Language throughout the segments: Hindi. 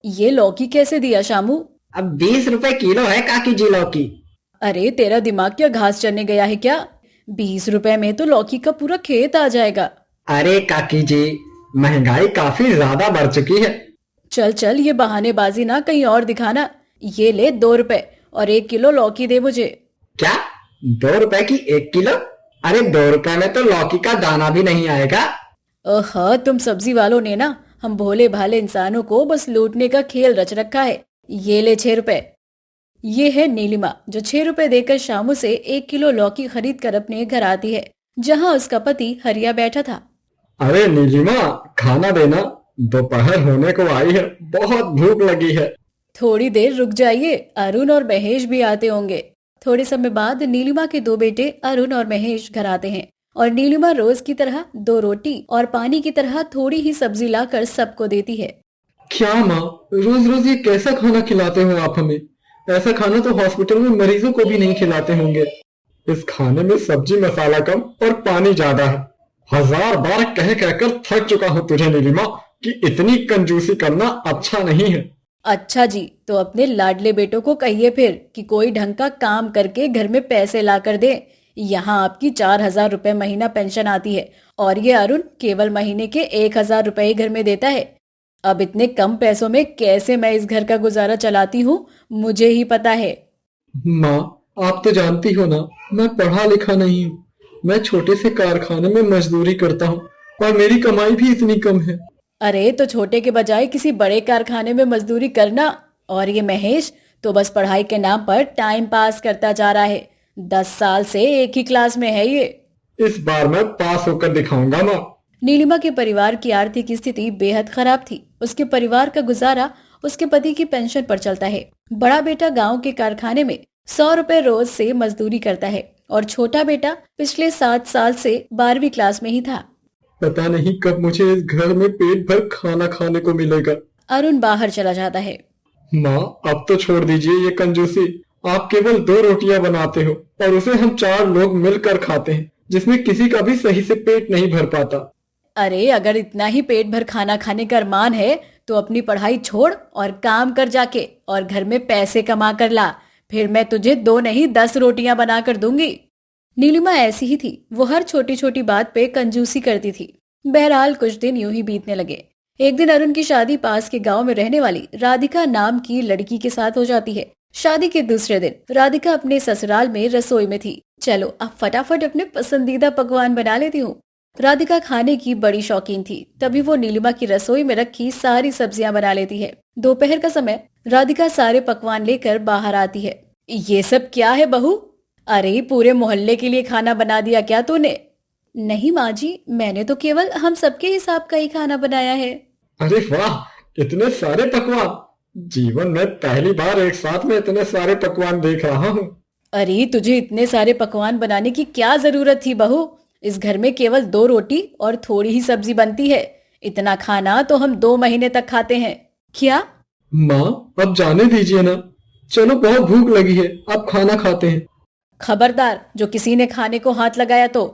ये लौकी कैसे दिया शामू? अब 20 रुपए किलो है काकी जी लौकी। अरे तेरा दिमाग क्या घास चरने गया है क्या? 20 रुपए में तो लौकी का पूरा खेत आ जाएगा। अरे काकी जी, महंगाई काफी ज्यादा बढ़ चुकी है। चल चल, ये बहानेबाजी ना कहीं और दिखाना। ये ले 2 रुपए और 1 किलो लौकी दे मुझे। क्या? 2 रुपए की 1 किलो? अरे 2 रुपए में तो लौकी का दाना भी नहीं आएगा। तुम सब्जी वालों ने ना हम भोले भाले इंसानों को बस लूटने का खेल रच रखा है। ये ले 6 रुपए। ये है नीलिमा जो 6 रुपए देकर शामू से 1 किलो लौकी खरीद कर अपने घर आती है, जहाँ उसका पति हरिया बैठा था। अरे नीलिमा, खाना देना। दोपहर होने को आई है, बहुत भूख लगी है। थोड़ी देर रुक जाइए, अरुण और महेश भी आते होंगे। थोड़े समय बाद नीलिमा के दो बेटे अरुण और महेश घर आते हैं और नीलिमा रोज की तरह 2 रोटी और पानी की तरह थोड़ी ही सब्जी लाकर सबको देती है। क्या माँ, रोज रोज ये कैसा खाना खिलाते हो आप हमें? ऐसा खाना तो हॉस्पिटल में मरीजों को भी नहीं खिलाते होंगे। इस खाने में सब्जी मसाला कम और पानी ज्यादा है। हजार बार कह कहकर थक चुका हूँ तुझे नीलिमा कि इतनी कंजूसी करना अच्छा नहीं है। अच्छा जी, तो अपने लाडले बेटों को कहिए फिर कि कोई ढंग का काम करके घर में पैसे ला कर दे। यहाँ आपकी 4,000 रुपए महीना पेंशन आती है और ये अरुण केवल महीने के 1,000 रुपए ही घर में देता है। अब इतने कम पैसों में कैसे मैं इस घर का गुजारा चलाती हूँ, मुझे ही पता है। माँ, आप तो जानती हो ना, मैं पढ़ा लिखा नहीं हूँ। मैं छोटे से कारखाने में मजदूरी करता हूँ और मेरी कमाई भी इतनी कम है। अरे तो छोटे के बजाय किसी बड़े कारखाने में मजदूरी करना। और ये महेश तो बस पढ़ाई के नाम पर टाइम पास करता जा रहा है। 10 साल से एक ही क्लास में है ये। इस बार मैं पास होकर दिखाऊंगा माँ। नीलिमा के परिवार की आर्थिक स्थिति बेहद खराब थी। उसके परिवार का गुजारा उसके पति की पेंशन पर चलता है। बड़ा बेटा गांव के कारखाने में 100 रुपए रोज से मजदूरी करता है और छोटा बेटा पिछले 7 साल से 12वीं क्लास में ही था। पता नहीं कब मुझे इस घर में पेट भर खाना खाने को मिलेगा। अरुण बाहर चला जाता है। माँ, अब तो छोड़ दीजिए ये कंजूसी। आप केवल 2 रोटियां बनाते हो और उसे हम 4 लोग मिलकर खाते हैं, जिसमें किसी का भी सही से पेट नहीं भर पाता। अरे अगर इतना ही पेट भर खाना खाने का अरमान है तो अपनी पढ़ाई छोड़ और काम कर जाके और घर में पैसे कमा कर ला। फिर मैं तुझे 2 नहीं 10 रोटियां बना कर दूंगी। नीलिमा ऐसी ही थी, वो हर छोटी छोटी बात पे कंजूसी करती थी। बहरहाल कुछ दिन यूं ही बीतने लगे। एक दिन अरुण की शादी पास के गांव में रहने वाली राधिका नाम की लड़की के साथ हो जाती है। शादी के दूसरे दिन राधिका अपने ससुराल में रसोई में थी। चलो अब फटाफट अपने पसंदीदा पकवान बना लेती हूँ। राधिका खाने की बड़ी शौकीन थी, तभी वो नीलिमा की रसोई में रखी सारी सब्जियां बना लेती है। दोपहर का समय राधिका सारे पकवान लेकर बाहर आती है। ये सब क्या है बहू? अरे पूरे मोहल्ले के लिए खाना बना दिया क्या तूने? नहीं माँ जी, मैंने तो केवल हम सबके हिसाब का ही खाना बनाया है। अरे वाह, इतने सारे पकवान! जीवन में पहली बार एक साथ में इतने सारे पकवान देख रहा हूँ। अरे तुझे इतने सारे पकवान बनाने की क्या जरूरत थी बहू? इस घर में केवल 2 रोटी और थोड़ी ही सब्जी बनती है। इतना खाना तो हम 2 महीने तक खाते हैं। क्या? माँ, अब जाने दीजिए ना। चलो, बहुत भूख लगी है, अब खाना खाते हैं। खबरदार, जो किसी ने खाने को हाथ लगाया तो।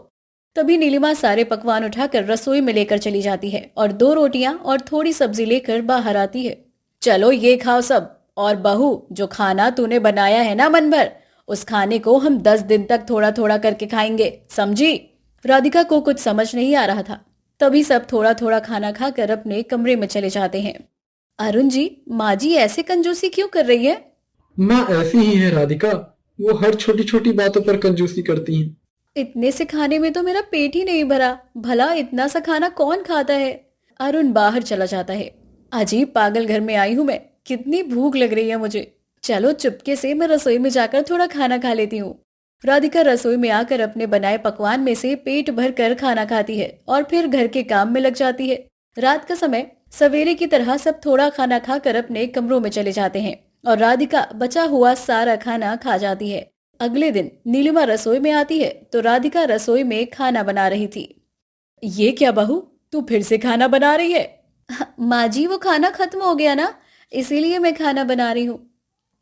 तभी नीलिमा सारे पकवान उठाकर रसोई में लेकर चली जाती है और 2 रोटियां और थोड़ी सब्जी लेकर बाहर आती है। चलो ये खाओ सब। और बहू, जो खाना तूने बनाया है ना मन भर, उस खाने को हम 10 दिन तक थोड़ा थोड़ा करके खाएंगे, समझी? राधिका को कुछ समझ नहीं आ रहा था। तभी सब थोड़ा थोड़ा खाना खाकर अपने कमरे में चले जाते हैं। अरुण जी, माँ जी ऐसे कंजूसी क्यों कर रही है? माँ ऐसी ही है राधिका, वो हर छोटी छोटी बातों पर कंजूसी करती हैं। इतने से खाने में तो मेरा पेट ही नहीं भरा। भला इतना सा खाना कौन खाता है? अरुण बाहर चला जाता है। अजीब पागल घर में आई हूं मैं, कितनी भूख लग रही है मुझे। चलो चुपके से मैं रसोई में जाकर थोड़ा खाना खा लेती हूँ। राधिका रसोई में आकर अपने बनाए पकवान में से पेट भर कर खाना खाती है और फिर घर के काम में लग जाती है। रात का समय सवेरे की तरह सब थोड़ा खाना खाकर अपने कमरों में चले जाते हैं और राधिका बचा हुआ सारा खाना खा जाती है। अगले दिन नीलिमा रसोई में आती है तो राधिका रसोई में खाना बना रही थी। ये क्या बहू, तू फिर से खाना बना रही है? माँ जी, वो खाना खत्म हो गया ना, इसीलिए मैं खाना बना रही हूँ।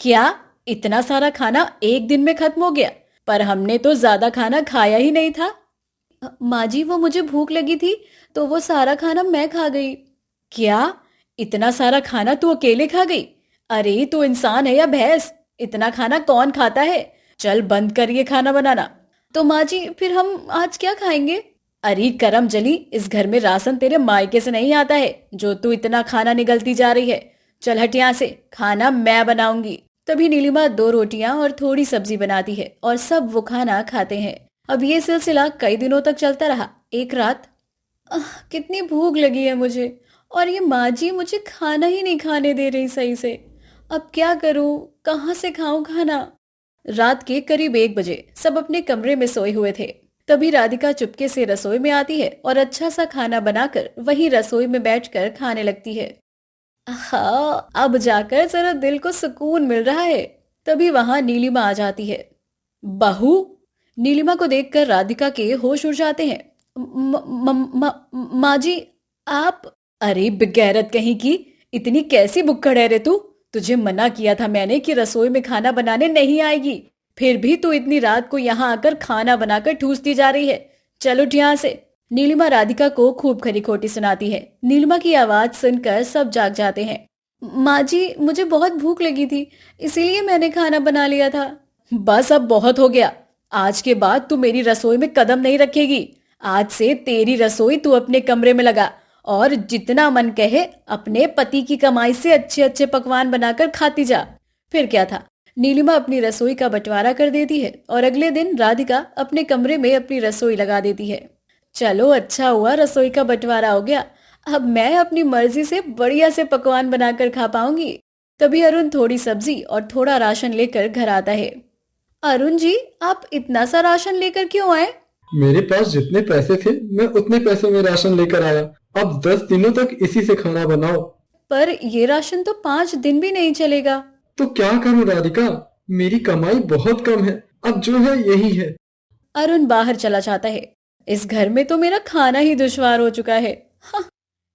क्या? इतना सारा खाना एक दिन में खत्म हो गया? पर हमने तो ज्यादा खाना खाया ही नहीं था। माँ जी, वो मुझे भूख लगी थी तो वो सारा खाना मैं खा गई। क्या? इतना सारा खाना तू अकेले खा गई? अरे तू इंसान है या भैंस? इतना खाना कौन खाता है? चल बंद कर ये खाना बनाना। तो माँ जी फिर हम आज क्या खाएंगे? अरे करम जली, इस घर में राशन तेरे मायके से नहीं आता है जो तू इतना खाना निगलती जा रही है। चल हट यहाँ से, खाना मैं बनाऊंगी। तभी नीलिमा 2 रोटियां और थोड़ी सब्जी बनाती है और सब वो खाना खाते हैं। अब ये सिलसिला कई दिनों तक चलता रहा। एक रात, कितनी भूख लगी है मुझे, और ये माँ जी मुझे खाना ही नहीं खाने दे रही सही से। अब क्या करूं, कहाँ से खाऊं खाना? रात के करीब 1 बजे सब अपने कमरे में सोए हुए थे। तभी राधिका चुपके से रसोई में आती है और अच्छा सा खाना बनाकर वहीं रसोई में बैठकर खाने लगती है। हाँ, अब जाकर जरा दिल को सुकून मिल रहा है। तभी वहां नीलिमा आ जाती है। बहू! नीलिमा को देखकर राधिका के होश उड़ जाते हैं। माँ जी, आप? अरे बेगैरत कहीं की, इतनी कैसी बुक्कड़ है रे तू? तुझे मना किया था मैंने कि रसोई में खाना बनाने नहीं आएगी, फिर भी तू इतनी रात को यहाँ आकर खाना बनाकर ठूसती जा रही है। चल उठ यहाँ से। नीलिमा राधिका को खूब खरी खोटी सुनाती है। नीलिमा की आवाज सुनकर सब जाग जाते हैं। माँ जी, मुझे बहुत भूख लगी थी, इसीलिए मैंने खाना बना लिया था। बस अब बहुत हो गया। आज के बाद तू मेरी रसोई में कदम नहीं रखेगी। आज से तेरी रसोई तू अपने कमरे में लगा और जितना मन कहे अपने पति की कमाई से अच्छे अच्छे पकवान बनाकर खाती जा। फिर क्या था, नीलिमा अपनी रसोई का बंटवारा कर देती है और अगले दिन राधिका अपने कमरे में अपनी रसोई लगा देती है। चलो अच्छा हुआ रसोई का बंटवारा हो गया, अब मैं अपनी मर्जी से बढ़िया से पकवान बनाकर खा पाऊंगी। तभी अरुण थोड़ी सब्जी और थोड़ा राशन लेकर घर आता है। अरुण जी, आप इतना सा राशन लेकर क्यों आए? मेरे पास जितने पैसे थे मैं उतने पैसों में राशन लेकर आया। अब 10 दिनों तक इसी से खाना बनाओ। पर ये राशन तो 5 दिन भी नहीं चलेगा। तो क्या करूं राधिका, मेरी कमाई बहुत कम है, अब जो है यही है। अरुण बाहर चला जाता है। इस घर में तो मेरा खाना ही दुश्वार हो चुका है। हाँ,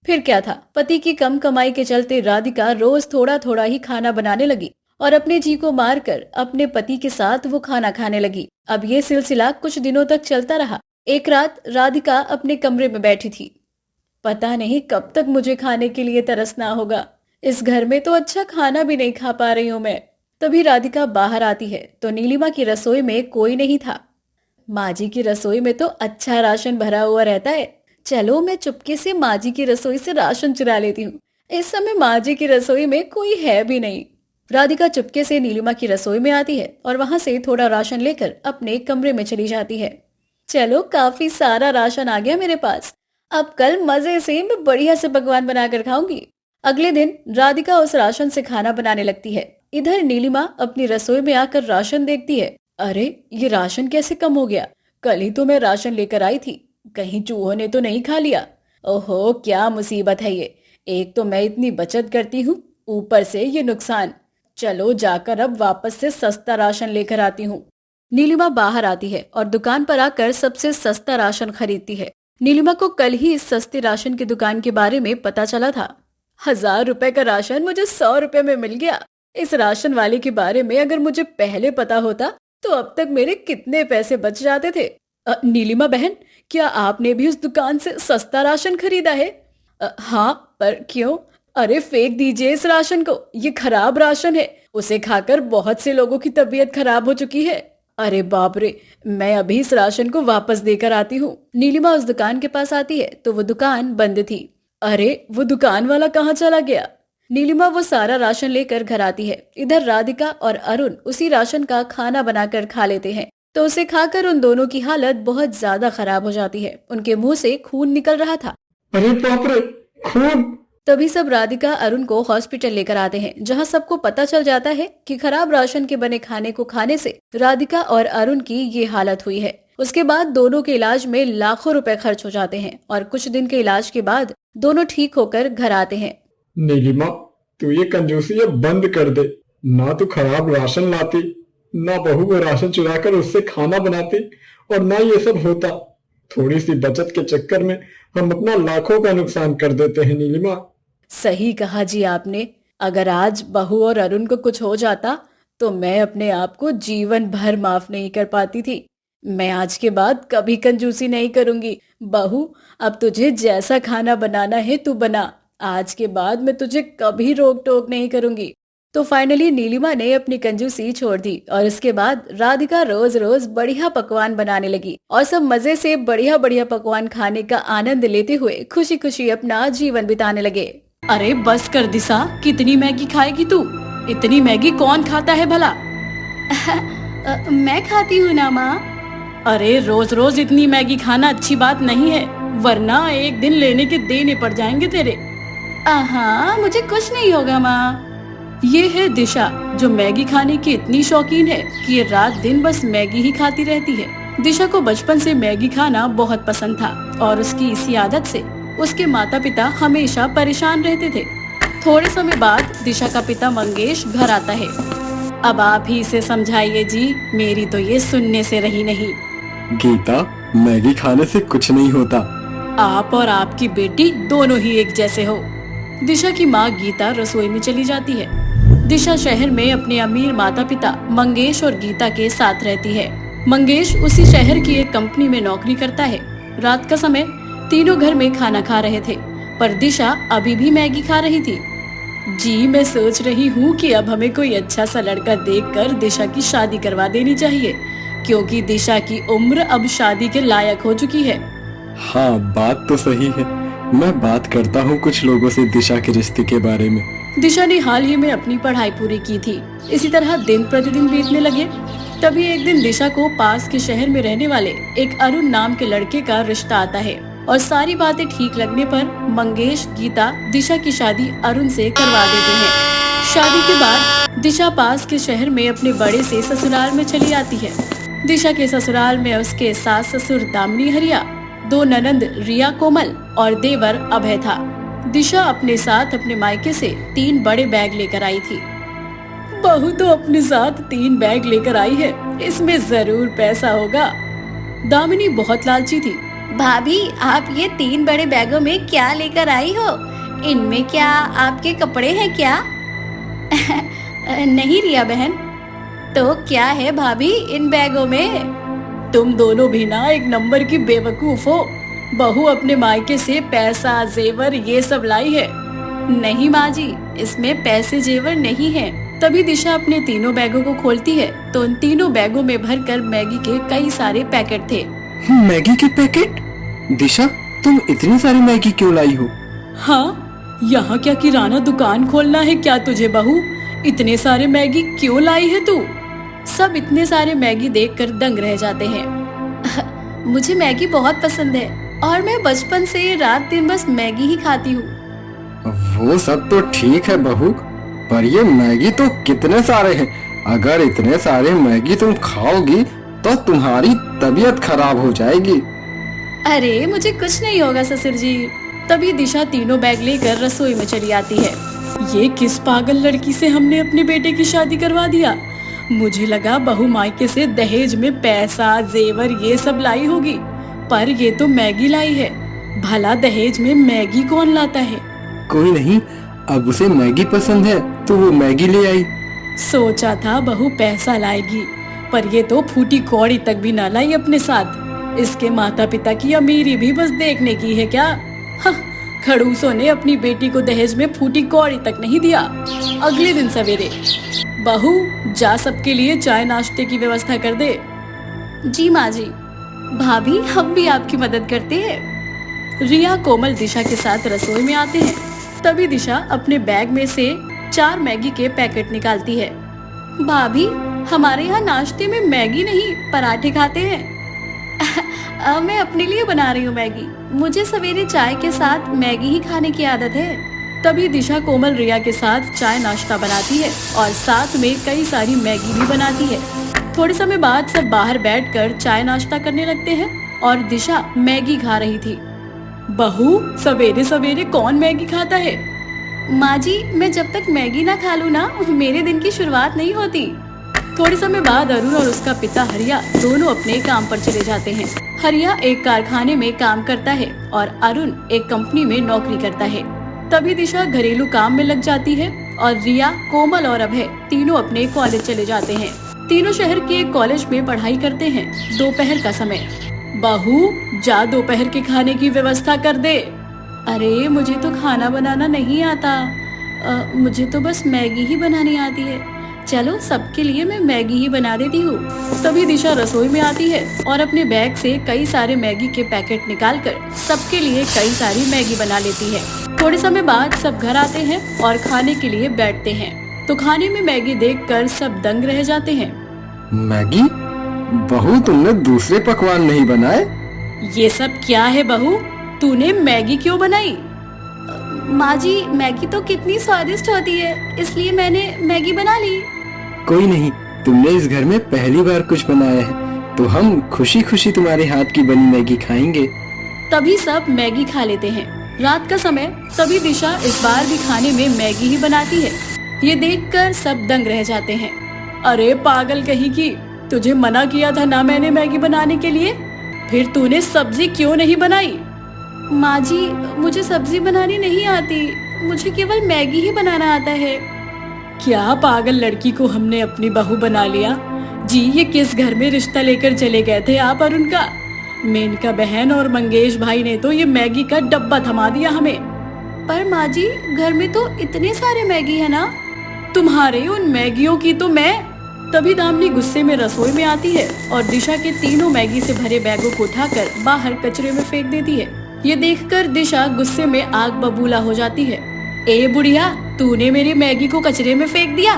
फिर क्या था, पति की कम कमाई के चलते राधिका रोज थोड़ा थोड़ा ही खाना बनाने लगी और अपने जी को मारकर अपने पति के साथ वो खाना खाने लगी। अब ये सिलसिला कुछ दिनों तक चलता रहा। एक रात राधिका अपने कमरे में बैठी थी। पता नहीं कब तक मुझे खाने के लिए तरसना होगा। इस घर में तो अच्छा खाना भी नहीं खा पा रही हूँ मैं। तभी राधिका बाहर आती है तो नीलिमा की रसोई में कोई नहीं था। माँ जी की रसोई में तो अच्छा राशन भरा हुआ रहता है। चलो मैं चुपके से माँ जी की रसोई से राशन चुरा लेती हूँ। इस समय माँ जी की रसोई में कोई है भी नहीं। राधिका चुपके से नीलिमा की रसोई में आती है और वहां से थोड़ा राशन लेकर अपने कमरे में चली जाती है। चलो काफी सारा राशन आ गया मेरे पास। अब कल मजे से मैं बढ़िया से पकवान बनाकर खाऊंगी। अगले दिन राधिका उस राशन से खाना बनाने लगती है। इधर नीलिमा अपनी रसोई में आकर राशन देखती है। अरे ये राशन कैसे कम हो गया? कल ही तो मैं राशन लेकर आई थी, कहीं चूहों ने तो नहीं खा लिया? ओहो क्या मुसीबत है ये। एक तो मैं इतनी बचत करती हूँ, ऊपर से ये नुकसान। चलो जाकर अब वापस से सस्ता राशन लेकर आती हूँ। नीलिमा बाहर आती है और दुकान पर आकर सबसे सस्ता राशन खरीदती है। नीलिमा को कल ही इस सस्ते राशन की दुकान के बारे में पता चला था। 1000 रुपए का राशन मुझे 100 रुपए में मिल गया। इस राशन वाले के बारे में अगर मुझे पहले पता होता तो अब तक मेरे कितने पैसे बच जाते थे। नीलिमा बहन, क्या आपने भी उस दुकान से सस्ता राशन खरीदा है? हाँ, पर क्यों? अरे फेंक दीजिए इस राशन को, ये खराब राशन है। उसे खाकर बहुत से लोगों की तबीयत खराब हो चुकी है। अरे बाप रे, मैं अभी इस राशन को वापस देकर आती हूँ। नीलिमा उस दुकान के पास आती है तो वो दुकान बंद थी। अरे वो दुकान वाला कहाँ चला गया? नीलिमा वो सारा राशन लेकर घर आती है। इधर राधिका और अरुण उसी राशन का खाना बनाकर खा लेते हैं तो उसे खाकर उन दोनों की हालत बहुत ज्यादा खराब हो जाती है। उनके मुंह से खून निकल रहा था। अरे बाप रे, खून! तभी सब राधिका अरुण को हॉस्पिटल लेकर आते हैं, जहां सबको पता चल जाता है कि खराब राशन के बने खाने को खाने से राधिका और अरुण की ये हालत हुई है। उसके बाद दोनों के इलाज में लाखों रुपए खर्च हो जाते हैं और कुछ दिन के इलाज के बाद दोनों ठीक होकर घर आते हैं। नीलिमा, तू ये कंजूसी अब बंद कर दे। ना तू खराब राशन लाती, ना बहू को राशन चुरा कर उससे खाना बनाती, और ना ये सब होता। थोड़ी सी बचत के चक्कर में हम अपना लाखों का नुकसान कर देते हैं नीलिमा। सही कहा जी आपने। अगर आज बहू और अरुण को कुछ हो जाता तो मैं अपने आप को जीवन भर माफ नहीं कर पाती थी। मैं आज के बाद कभी कंजूसी नहीं करूंगी। बहू, अब तुझे जैसा खाना बनाना है तू बना, आज के बाद मैं तुझे कभी रोक टोक नहीं करूंगी। तो फाइनली नीलिमा ने अपनी कंजूसी छोड़ दी और उसके बाद राधिका रोज रोज बढ़िया पकवान बनाने लगी और सब मजे से बढ़िया बढ़िया पकवान खाने का आनंद लेते हुए खुशी खुशी अपना जीवन बिताने लगे। अरे बस कर दिशा, कितनी मैगी खाएगी तू? इतनी मैगी कौन खाता है भला? मैं खाती हूँ ना माँ। अरे रोज रोज इतनी मैगी खाना अच्छी बात नहीं है, वरना एक दिन लेने के देने पड़ जाएंगे तेरे। हाँ, मुझे कुछ नहीं होगा माँ। ये है दिशा, जो मैगी खाने की इतनी शौकीन है कि ये रात दिन बस मैगी ही खाती रहती है। दिशा को बचपन से मैगी खाना बहुत पसंद था और उसकी इसी आदत से उसके माता पिता हमेशा परेशान रहते थे। थोड़े समय बाद दिशा का पिता मंगेश घर आता है। अब आप ही इसे समझाइए जी, मेरी तो ये सुनने से रही नहीं। गीता, मैगी खाने से कुछ नहीं होता। आप और आपकी बेटी दोनों ही एक जैसे हो। दिशा की माँ गीता रसोई में चली जाती है। दिशा शहर में अपने अमीर माता पिता मंगेश और गीता के साथ रहती है। मंगेश उसी शहर की एक कंपनी में नौकरी करता है। रात का समय तीनों घर में खाना खा रहे थे, पर दिशा अभी भी मैगी खा रही थी। जी, मैं सोच रही हूँ कि अब हमें कोई अच्छा सा लड़का देखकर दिशा की शादी करवा देनी चाहिए, क्योंकि दिशा की उम्र अब शादी के लायक हो चुकी है। हाँ, बात तो सही है। मैं बात करता हूँ कुछ लोगों से दिशा के रिश्ते के बारे में। दिशा ने हाल ही में अपनी पढ़ाई पूरी की थी। इसी तरह दिन प्रतिदिन बीतने लगे। तभी एक दिन दिशा को पास के शहर में रहने वाले एक अरुण नाम के लड़के का रिश्ता आता है और सारी बातें ठीक लगने पर मंगेश गीता दिशा की शादी अरुण से करवा देते हैं। शादी के बाद दिशा पास के शहर में अपने बड़े से ससुराल में चली आती है। दिशा के ससुराल में उसके सास ससुर दामिनी हरिया, दो ननंद रिया कोमल और देवर अभय था। दिशा अपने साथ अपने मायके से 3 बड़े बैग लेकर आई थी। बहू तो अपने साथ 3 बैग लेकर आई है, इसमें जरूर पैसा होगा। दामिनी बहुत लालची थी। भाभी, आप ये 3 बड़े बैगों में क्या लेकर आई हो? इनमें क्या आपके कपड़े हैं क्या? नहीं रिया बहन। तो क्या है भाभी इन बैगों में? तुम दोनों भी ना एक नंबर की बेवकूफ हो। बहू अपने मायके से पैसा जेवर ये सब लाई है। नहीं माँ जी, इसमें पैसे जेवर नहीं है। तभी दिशा अपने तीनों बैगों को खोलती है तो उन तीनों बैगों में भरकर मैगी के कई सारे पैकेट थे। मैगी के पैकेट? दिशा, तुम इतनी सारी मैगी क्यों लाई हो? हाँ, यहाँ क्या किराना दुकान खोलना है क्या तुझे बहू? इतने सारे मैगी क्यों लाई है तू? सब इतने सारे मैगी देखकर दंग रह जाते हैं। मुझे मैगी बहुत पसंद है और मैं बचपन से रात दिन बस मैगी ही खाती हूँ। वो सब तो ठीक है बहू, पर ये मैगी तो कितने सारे हैं। अगर इतने सारे मैगी तुम खाओगी तो तुम्हारी तबीयत खराब हो जाएगी। अरे मुझे कुछ नहीं होगा ससुर जी। तभी दिशा तीनों बैग लेकर रसोई में चली आती है। ये किस पागल लड़की से हमने अपने बेटे की शादी करवा दिया। मुझे लगा बहू मायके से दहेज में पैसा जेवर ये सब लाई होगी, पर ये तो मैगी लाई है। भला दहेज में मैगी कौन लाता है? कोई नहीं, अब उसे मैगी पसंद है तो वो मैगी ले आई। सोचा था बहू पैसा लाएगी, पर ये तो फूटी कौड़ी तक भी ना लाई अपने साथ। इसके माता पिता की अमीरी भी बस देखने की है क्या? हाँ, खड़ूसों ने अपनी बेटी को दहेज में फूटी कौड़ी तक नहीं दिया। अगले दिन सवेरे, बहू जा सबके लिए चाय नाश्ते की व्यवस्था कर दे। जी माँ जी। भाभी, हम भी आपकी मदद करते हैं। रिया कोमल दिशा के साथ रसोई में आते हैं। तभी दिशा अपने बैग में से 4 मैगी के पैकेट निकालती है। भाभी, हमारे यहाँ नाश्ते में मैगी नहीं पराठे खाते हैं। मैं अपने लिए बना रही हूँ मैगी। मुझे सवेरे चाय के साथ मैगी ही खाने की आदत है। तभी दिशा कोमल रिया के साथ चाय नाश्ता बनाती है और साथ में कई सारी मैगी भी बनाती है। थोड़े समय बाद सब बाहर बैठकर चाय नाश्ता करने लगते हैं और दिशा मैगी खा रही थी। बहू, सवेरे सवेरे कौन मैगी खाता है? माँ जी, मैं जब तक मैगी ना खा लूँ ना, मेरे दिन की शुरुआत नहीं होती। थोड़े समय बाद अरुण और उसका पिता हरिया दोनों अपने काम पर चले जाते हैं। हरिया एक कारखाने में काम करता है और अरुण एक कंपनी में नौकरी करता है। तभी दिशा घरेलू काम में लग जाती है और रिया, कोमल और अभय तीनों अपने कॉलेज चले जाते हैं। तीनों शहर के एक कॉलेज में पढ़ाई करते हैं। दोपहर का समय। बहू, जा दोपहर के खाने की व्यवस्था कर दे। अरे मुझे तो खाना बनाना नहीं आता। मुझे तो बस मैगी ही बनानी आती है। चलो सबके लिए मैं मैगी ही बना देती हूँ। तभी दिशा रसोई में आती है और अपने बैग से कई सारे मैगी के पैकेट निकालकर सबके लिए कई सारी मैगी बना लेती है। थोड़े समय बाद सब घर आते हैं और खाने के लिए बैठते हैं। तो खाने में मैगी देखकर सब दंग रह जाते हैं। मैगी? बहू, तुमने दूसरे पकवान नहीं बनाए? ये सब क्या है बहू? तूने मैगी क्यों बनाई? माँ जी, मैगी तो कितनी स्वादिष्ट होती है, इसलिए मैंने मैगी बना ली। कोई नहीं, तुमने इस घर में पहली बार कुछ बनाया है, तो हम खुशी खुशी तुम्हारे हाथ की बनी मैगी खाएंगे। तभी सब मैगी खा लेते हैं। रात का समय, तभी दिशा इस बार भी खाने में मैगी ही बनाती है। ये देखकर सब दंग रह जाते हैं। अरे पागल कहीं की, तुझे मना किया था ना मैंने मैगी बनाने के लिए, फिर तूने सब्जी क्यों नहीं बनाई? माँ जी, मुझे सब्जी बनानी नहीं आती, मुझे केवल मैगी ही बनाना आता है। क्या पागल लड़की को हमने अपनी बहू बना लिया? जी, ये किस घर में रिश्ता लेकर चले गए थे आप अरुण का? मेनका बहन और मंगेश भाई ने तो ये मैगी का डब्बा थमा दिया हमें। पर माँ जी, घर में तो इतने सारे मैगी है ना, तुम्हारे उन मैगियों की तो मैं। तभी दामिनी गुस्से में रसोई में आती है और दिशा के तीनों मैगी से भरे बैगों को उठाकर बाहर कचरे में फेंक देती है। ये देखकर दिशा गुस्से में आग बबूला हो जाती है। ए बुढ़िया, तूने मेरी मैगी को कचरे में फेंक दिया।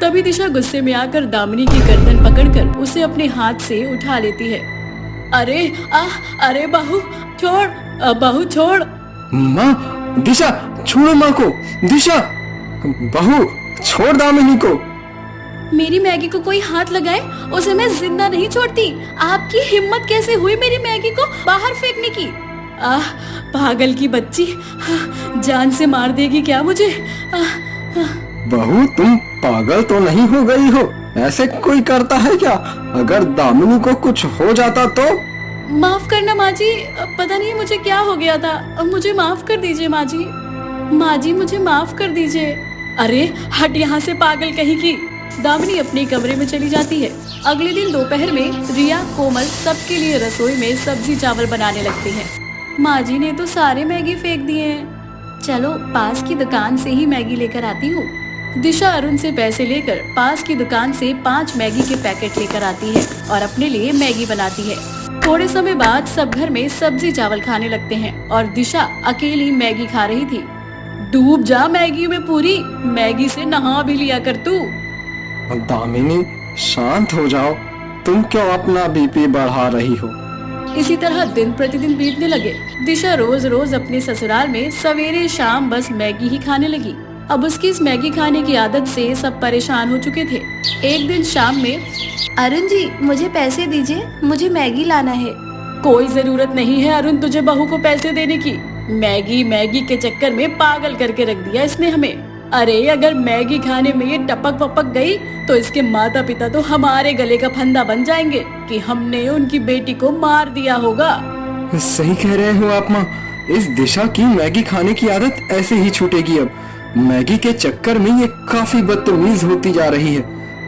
तभी दिशा गुस्से में आकर दामिनी की गर्दन पकड़कर उसे अपने हाथ से उठा लेती है। अरे बहू छोड़, बहू छोड़। माँ, दिशा छोड़ो माँ को। दिशा, बहू छोड़ दामिनी को। मेरी मैगी को कोई हाथ लगाए उसे मैं जिंदा नहीं छोड़ती। आपकी हिम्मत कैसे हुई मेरी मैगी को बाहर फेंकने की? पागल की बच्ची, जान से मार देगी क्या मुझे? बहू, तुम पागल तो नहीं हो गई हो? ऐसे कोई करता है क्या? अगर दामिनी को कुछ हो जाता तो? माफ करना माँ जी, पता नहीं मुझे क्या हो गया था, मुझे माफ कर दीजिए माँ जी। माँ जी, मुझे माफ कर दीजिए। अरे हट यहाँ से पागल कहीं की। दामिनी अपने कमरे में चली जाती है। अगले दिन दोपहर में रिया, कोमल सबके लिए रसोई में सब्जी चावल बनाने लगती है। माँ जी ने तो सारे मैगी फेंक दिए हैं। चलो पास की दुकान से ही मैगी लेकर आती हूँ। दिशा अरुण से पैसे लेकर पास की दुकान से 5 मैगी के पैकेट लेकर आती है और अपने लिए मैगी बनाती है। थोड़े समय बाद सब घर में सब्जी चावल खाने लगते हैं और दिशा अकेली मैगी खा रही थी। डूब जा मैगी में पूरी, मैगी से नहा भी लिया कर तू। दामिनी, शांत हो जाओ, तुम क्यों अपना बीपी बढ़ा रही हो? इसी तरह दिन प्रतिदिन बीतने लगे। दिशा रोज रोज अपने ससुराल में सवेरे शाम बस मैगी ही खाने लगी। अब उसकी इस मैगी खाने की आदत से सब परेशान हो चुके थे। एक दिन शाम में, अरुण जी मुझे पैसे दीजिए, मुझे मैगी लाना है। कोई जरूरत नहीं है अरुण तुझे बहू को पैसे देने की। मैगी मैगी के चक्कर में पागल करके रख दिया इसने हमें। अरे अगर मैगी खाने में ये टपक वपक गई तो इसके माता पिता तो हमारे गले का फंदा बन जाएंगे कि हमने उनकी बेटी को मार दिया होगा। सही कह रहे हो आप माँ, इस दिशा की मैगी खाने की आदत ऐसे ही छूटेगी। अब मैगी के चक्कर में ये काफी बदतमीज होती जा रही है।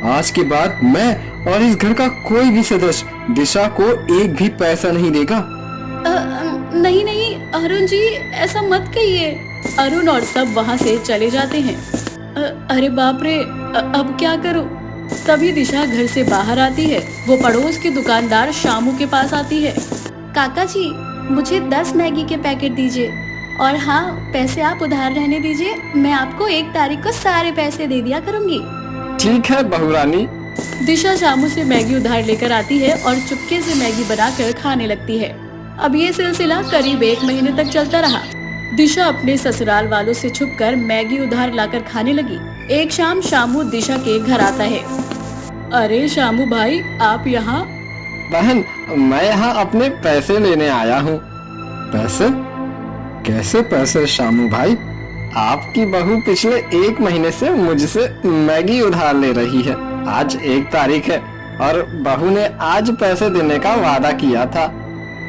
आज के बाद मैं और इस घर का कोई भी सदस्य दिशा को एक भी पैसा नहीं देगा। नहीं नहीं अरुण जी, ऐसा मत कहिए। अरुण और सब वहाँ से चले जाते हैं। अरे बाप रे, अब क्या करूं? तभी दिशा घर से बाहर आती है। वो पड़ोस के दुकानदार शामू के पास आती है। काका जी, मुझे 10 मैगी के पैकेट दीजिए और हाँ, पैसे आप उधार रहने दीजिए। मैं आपको 1 तारीख को सारे पैसे दे दिया करूंगी। ठीक है बहू रानी। दिशा शामू से मैगी उधार लेकर आती है और चुपके से मैगी बनाकर खाने लगती है। अब ये सिलसिला करीब 1 महीने तक चलता रहा। दिशा अपने ससुराल वालों से छुपकर मैगी उधार लाकर खाने लगी। एक शाम शामू दिशा के घर आता है। अरे शामू भाई, आप यहाँ? बहन, मैं यहाँ अपने पैसे लेने आया हूँ। पैसे? कैसे पैसे शामू भाई? आपकी बहू पिछले 1 महीने से मुझसे मैगी उधार ले रही है। आज 1 तारीख है और बहू ने आज पैसे देने का वादा किया था।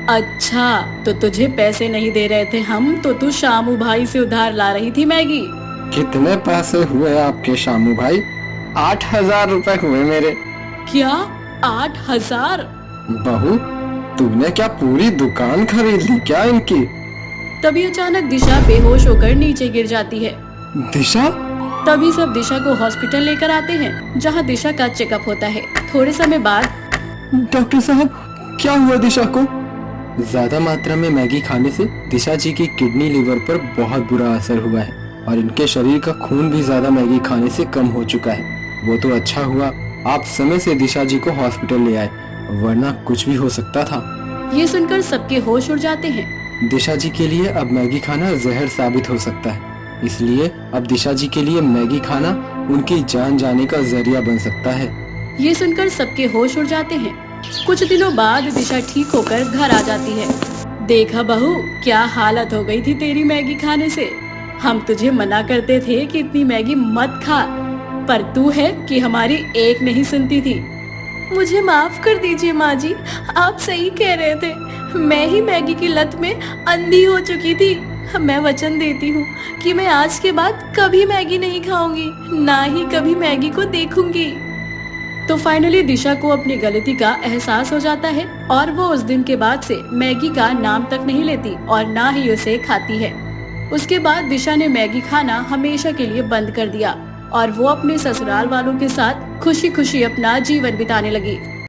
अच्छा, तो तुझे पैसे नहीं दे रहे थे हम, तो तू शामू भाई से उधार ला रही थी मैगी। कितने पैसे हुए आपके शामू भाई? 8,000 रुपए हुए मेरे। क्या 8,000? बहू, तूने क्या पूरी दुकान खरीद ली क्या इनकी? तभी अचानक दिशा बेहोश होकर नीचे गिर जाती है। दिशा? तभी सब दिशा को हॉस्पिटल लेकर आते हैं, जहां दिशा का चेकअप होता है। थोड़े समय बाद डॉक्टर साहब, क्या हुआ दिशा को? ज्यादा मात्रा में मैगी खाने से दिशा जी की किडनी लिवर पर बहुत बुरा असर हुआ है और इनके शरीर का खून भी ज्यादा मैगी खाने से कम हो चुका है। वो तो अच्छा हुआ आप समय से दिशा जी को हॉस्पिटल ले आए, वरना कुछ भी हो सकता था। ये सुनकर सबके होश उड़ जाते हैं। दिशा जी के लिए अब मैगी खाना जहर साबित हो सकता है, इसलिए अब दिशा जी के लिए मैगी खाना उनकी जान जाने का जरिया बन सकता है। ये सुनकर सबके होश उड़ जाते हैं। कुछ दिनों बाद दिशा ठीक होकर घर आ जाती है। देखा बहू, क्या हालत हो गई थी तेरी मैगी खाने से। हम तुझे मना करते थे कि इतनी मैगी मत खा, पर तू है कि हमारी एक नहीं सुनती थी। मुझे माफ कर दीजिए माँ जी, आप सही कह रहे थे। मैं ही मैगी की लत में अंधी हो चुकी थी। मैं वचन देती हूँ कि मैं आज के बाद कभी मैगी नहीं खाऊंगी, ना ही कभी मैगी को देखूंगी। तो फाइनली दिशा को अपनी गलती का एहसास हो जाता है और वो उस दिन के बाद से मैगी का नाम तक नहीं लेती और ना ही उसे खाती है। उसके बाद दिशा ने मैगी खाना हमेशा के लिए बंद कर दिया और वो अपने ससुराल वालों के साथ खुशी खुशी अपना जीवन बिताने लगी।